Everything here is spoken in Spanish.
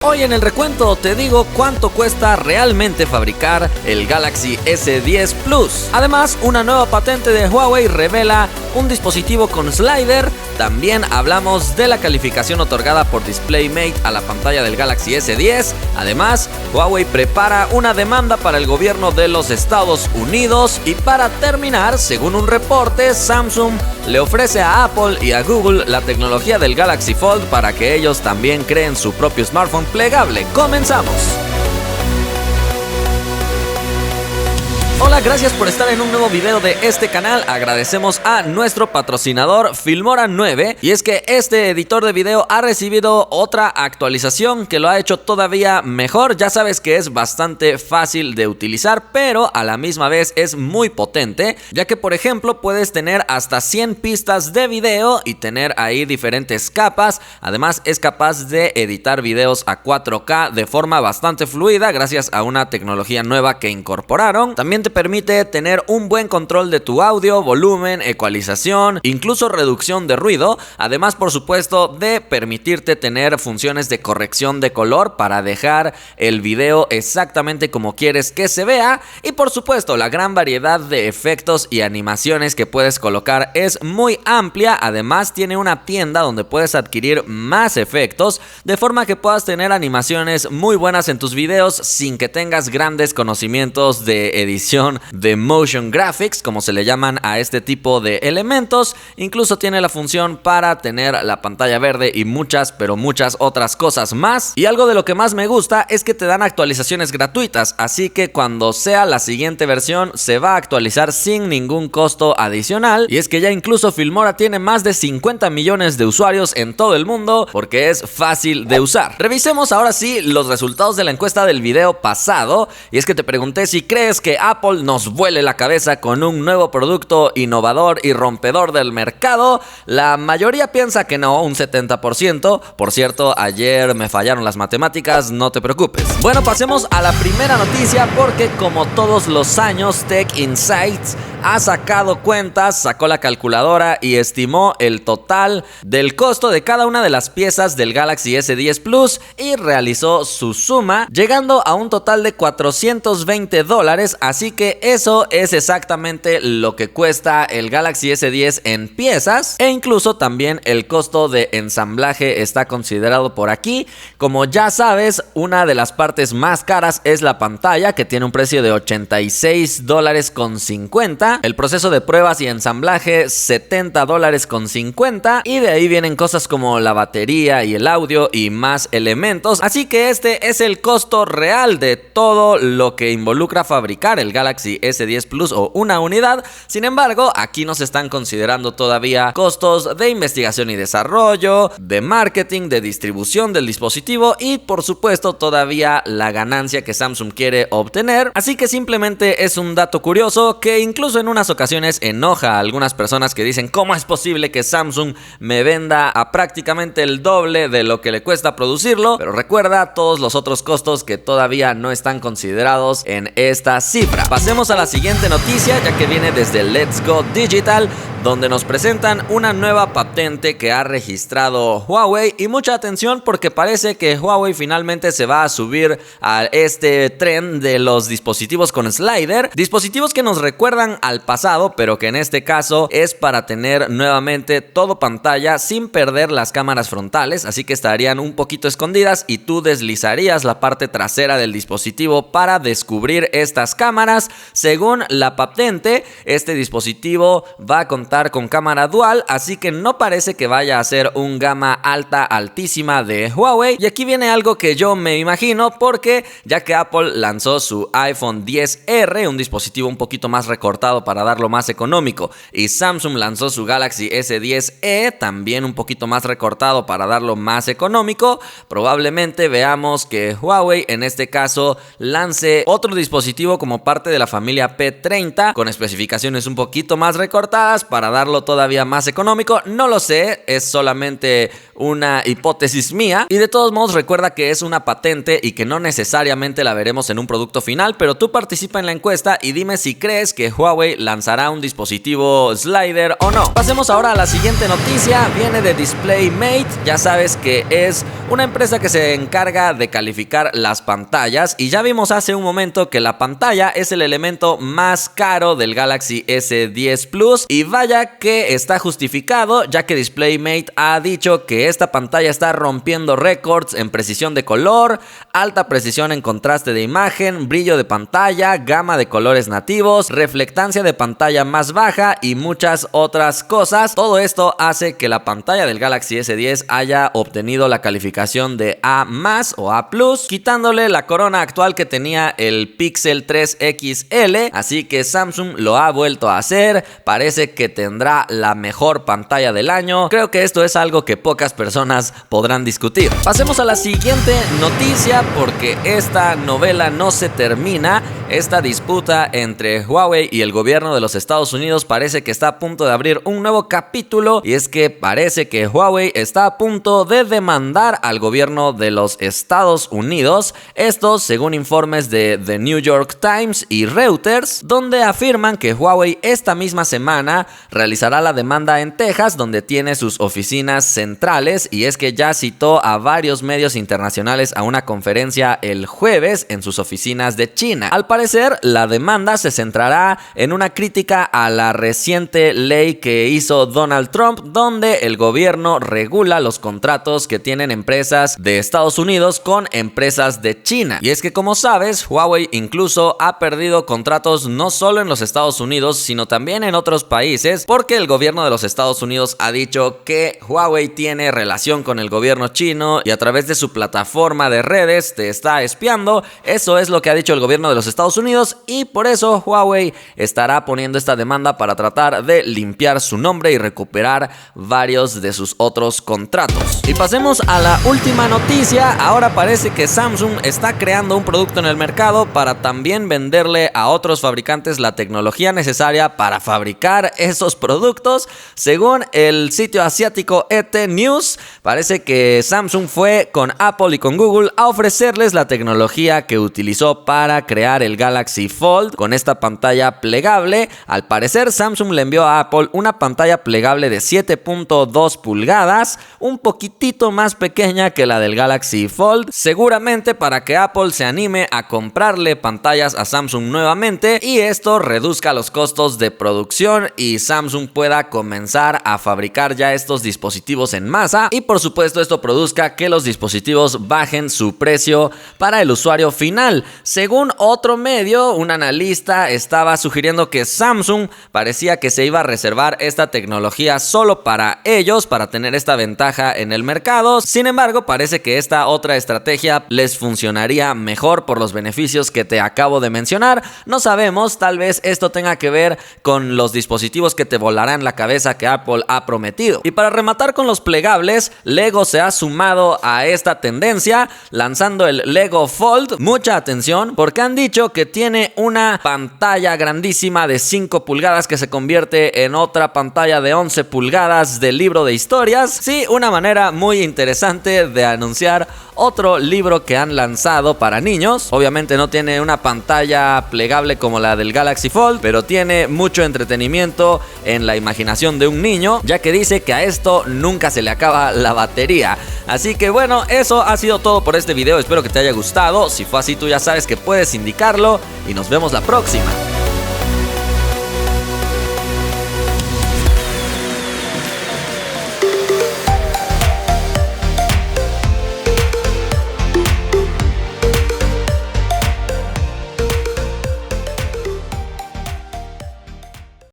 Hoy en el recuento te digo cuánto cuesta realmente fabricar el Galaxy S10 Plus. Además, una nueva patente de Huawei revela un dispositivo con slider. También hablamos de la calificación otorgada por DisplayMate a la pantalla del Galaxy S10. Además, Huawei prepara una demanda para el gobierno de los Estados Unidos. Y para terminar, según un reporte, Samsung le ofrece a Apple y a Google la tecnología del Galaxy Fold para que ellos también creen su propio smartphone plegable. ¡Comenzamos! Hola, gracias por estar en un nuevo video de este canal. Agradecemos a nuestro patrocinador Filmora 9. Y es que este editor de video ha recibido otra actualización que lo ha hecho todavía mejor. Ya sabes que es bastante fácil de utilizar, pero a la misma vez es muy potente, ya que por ejemplo puedes tener hasta 100 pistas de video y tener ahí diferentes capas. Además es capaz de editar videos a 4K de forma bastante fluida gracias a una tecnología nueva que incorporaron. También te permite tener un buen control de tu audio, volumen, ecualización, incluso reducción de ruido. Además, por supuesto, de permitirte tener funciones de corrección de color para dejar el video exactamente como quieres que se vea. Y por supuesto, la gran variedad de efectos y animaciones que puedes colocar es muy amplia. Además, tiene una tienda donde puedes adquirir más efectos, de forma que puedas tener animaciones muy buenas en tus videos sin que tengas grandes conocimientos de edición de motion graphics, como se le llaman a este tipo de elementos. Incluso tiene la función para tener la pantalla verde y muchas, pero muchas otras cosas más. Y algo de lo que más me gusta es que te dan actualizaciones gratuitas, así que cuando sea la siguiente versión se va a actualizar sin ningún costo adicional. Y es que ya incluso Filmora tiene más de 50 millones de usuarios en todo el mundo porque es fácil de usar. Revisemos ahora sí los resultados de la encuesta del video pasado. Y es que te pregunté si crees que Apple nos vuele la cabeza con un nuevo producto innovador y rompedor del mercado. La mayoría piensa que no, un 70%. Por cierto, ayer me fallaron las matemáticas, no te preocupes. Bueno, pasemos a la primera noticia porque como todos los años Tech Insights ha sacado cuentas, sacó la calculadora y estimó el total del costo de cada una de las piezas del Galaxy S10 Plus y realizó su suma, llegando a un total de $420, así que eso es exactamente lo que cuesta el Galaxy S10 en piezas, e incluso también el costo de ensamblaje está considerado por aquí. Como ya sabes, una de las partes más caras es la pantalla, que tiene un precio de $86.50. El proceso de pruebas y ensamblaje $70.50, y de ahí vienen cosas como la batería y el audio y más elementos. Así que este es el costo real de todo lo que involucra fabricar el Galaxy S10 Plus o una unidad. Sin embargo, aquí no se están considerando todavía costos de investigación y desarrollo, de marketing, de distribución del dispositivo y por supuesto todavía la ganancia que Samsung quiere obtener. Así que simplemente es un dato curioso que incluso en unas ocasiones enoja a algunas personas que dicen: ¿cómo es posible que Samsung me venda a prácticamente el doble de lo que le cuesta producirlo? Pero recuerda todos los otros costos que todavía no están considerados en esta cifra. Pasemos a la siguiente noticia, ya que viene desde Let's Go Digital, donde nos presentan una nueva patente que ha registrado Huawei. Y mucha atención porque parece que Huawei finalmente se va a subir a este tren de los dispositivos con slider, dispositivos que nos recuerdan al pasado, pero que en este caso es para tener nuevamente todo pantalla sin perder las cámaras frontales, así que estarían un poquito escondidas y tú deslizarías la parte trasera del dispositivo para descubrir estas cámaras. Según la patente, este dispositivo va a contar con cámara dual, así que no parece que vaya a ser un gama alta altísima de Huawei. Y aquí viene algo que yo me imagino, porque ya que Apple lanzó su iPhone XR, un dispositivo un poquito más recortado para darlo más económico, y Samsung lanzó su Galaxy S10e, también un poquito más recortado para darlo más económico, probablemente veamos que Huawei en este caso lance otro dispositivo como parte de la familia P30 con especificaciones un poquito más recortadas para para darlo todavía más económico. No lo sé, es solamente una hipótesis mía. Y de todos modos recuerda que es una patente y que no necesariamente la veremos en un producto final, pero tú participa en la encuesta y dime si crees que Huawei lanzará un dispositivo slider o no. Pasemos ahora a la siguiente noticia. Viene de DisplayMate. Ya sabes que es una empresa que se encarga de calificar las pantallas y ya vimos hace un momento que la pantalla es el elemento más caro del Galaxy S10 Plus y vaya que está justificado, ya que DisplayMate ha dicho que esta pantalla está rompiendo récords en precisión de color, alta precisión en contraste de imagen, brillo de pantalla, gama de colores nativos, reflectancia de pantalla más baja y muchas otras cosas. Todo esto hace que la pantalla del Galaxy S10 haya obtenido la calificación de A+ o A+, quitándole la corona actual que tenía el Pixel 3 XL, así que Samsung lo ha vuelto a hacer. Parece que tendrá la mejor pantalla del año. Creo que esto es algo que pocas personas podrán discutir. Pasemos a la siguiente noticia porque esta novela no se termina. Esta disputa entre Huawei y el gobierno de los Estados Unidos parece que está a punto de abrir un nuevo capítulo, y es que parece que Huawei está a punto de demandar al gobierno de los Estados Unidos. Esto según informes de The New York Times y Reuters, donde afirman que Huawei esta misma semana realizará la demanda en Texas, donde tiene sus oficinas centrales, y es que ya citó a varios medios internacionales a una conferencia el jueves en sus oficinas de China. Al parecer, la demanda se centrará en una crítica a la reciente ley que hizo Donald Trump, donde el gobierno regula los contratos que tienen empresas de Estados Unidos con empresas de China. Y es que, como sabes, Huawei incluso ha perdido contratos no solo en los Estados Unidos, sino también en otros países, porque el gobierno de los Estados Unidos ha dicho que Huawei tiene relación con el gobierno chino y a través de su plataforma de redes te está espiando. Eso es lo que ha dicho el gobierno de los Estados Unidos, y por eso Huawei estará poniendo esta demanda para tratar de limpiar su nombre y recuperar varios de sus otros contratos. Y pasemos a la última noticia. Ahora parece que Samsung está creando un producto en el mercado para también venderle a otros fabricantes la tecnología necesaria para fabricar esos productos. Según el sitio asiático ET News, parece que Samsung fue con Apple y con Google a ofrecerles la tecnología que utilizó para crear el Galaxy Fold con esta pantalla plegable. Al parecer, Samsung le envió a Apple una pantalla plegable de 7.2 pulgadas, un poquitito más pequeña que la del Galaxy Fold, seguramente para que Apple se anime a comprarle pantallas a Samsung nuevamente y esto reduzca los costos de producción y Samsung pueda comenzar a fabricar ya estos dispositivos en masa, y por supuesto esto produzca que los dispositivos bajen su precio para el usuario final. Según otro medio, un analista estaba sugiriendo que Samsung parecía que se iba a reservar esta tecnología solo para ellos, para tener esta ventaja en el mercado. Sin embargo, parece que esta otra estrategia les funcionaría mejor por los beneficios que te acabo de mencionar. No sabemos, tal vez esto tenga que ver con los dispositivos que te volarán la cabeza que Apple ha prometido. Y para rematar con los plegables, Lego se ha sumado a esta tendencia lanzando el Lego Fold. Mucha atención porque han dicho que tiene una pantalla grandísima de 5 pulgadas que se convierte en otra pantalla de 11 pulgadas del libro de historias. Sí, una manera muy interesante de anunciar otro libro que han lanzado para niños. Obviamente no tiene una pantalla plegable como la del Galaxy Fold, pero tiene mucho entretenimiento en la imaginación de un niño, ya que dice que a esto nunca se le acaba la batería. Así que bueno, eso ha sido todo por este video. Espero que te haya gustado. Si fue así, tú ya sabes que puedes indicarlo y nos vemos la próxima.